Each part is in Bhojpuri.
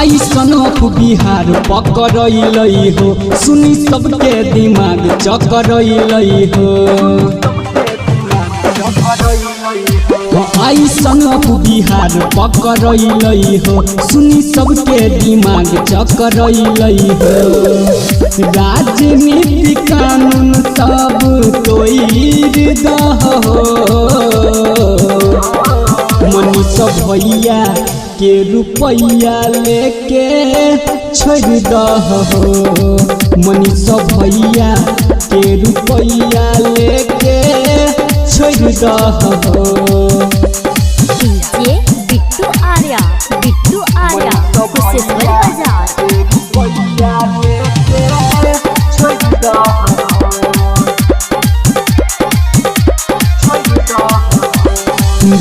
आई सनक बिहार पकड़ई हो सुनी सबके दिमाग चकरई हो आई सनक बिहार पकड़ई हो सुनी सबके दिमाग चकरई हो राजनीति कानून सब तोड़ दहो मनीष भैया के रुपैया लेके छोड़ दहो मनीष भैया के रुपैया लेके छोड़ दहो डीजे बिट्टू आर्या कुशेश्वर बाजार।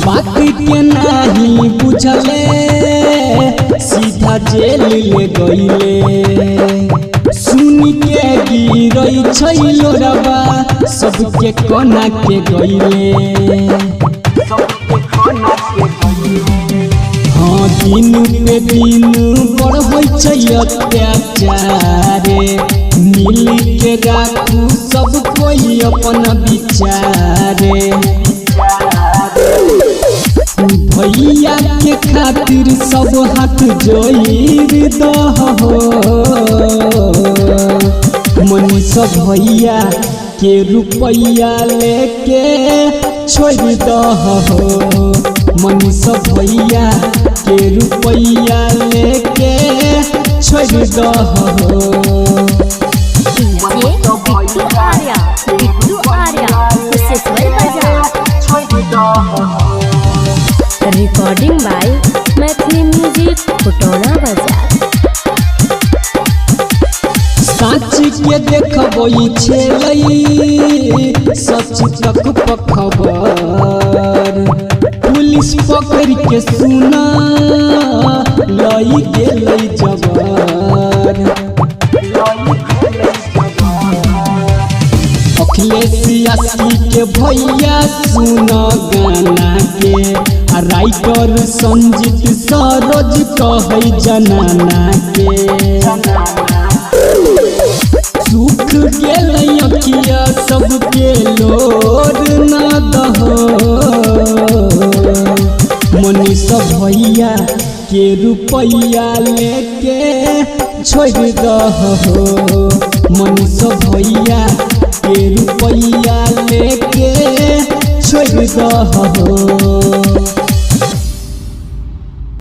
बात के नहीं बुझले सीधा जेल ले गईले सुनी के गिरई छैलो रबा सबके कोना के गईले हाँ दिन पे दिन बड़ होई अत्याचारे मिल के राखू सब कोई अपन विचारे भैया के खातिर सब हाथ जोड़ दहो मनीष भैया के रुपैया लेके छोड़ दहो मनीष भैया के रुपैया लेके छोड़ दहो डीजे बिट्टू आर्या कुशेश्वर बाजार। रिकॉर्डिंग बाय मैथिली म्यूजिक फुटौना बाजार। सच के देखबई छेलै सच तक पखबर पुलिस पकड़ के सुना लई गेलै जबर अखिलेश यासी के भैया सुना गाना के राइटर संजीत सरोज कहै जनाना के सुख गेलै अखिया सबके लोर न दहो मनीष भैया के रुपैया लेके छोड़ दहो मनीष भैया के रुपैया लेके छोड़ दहो।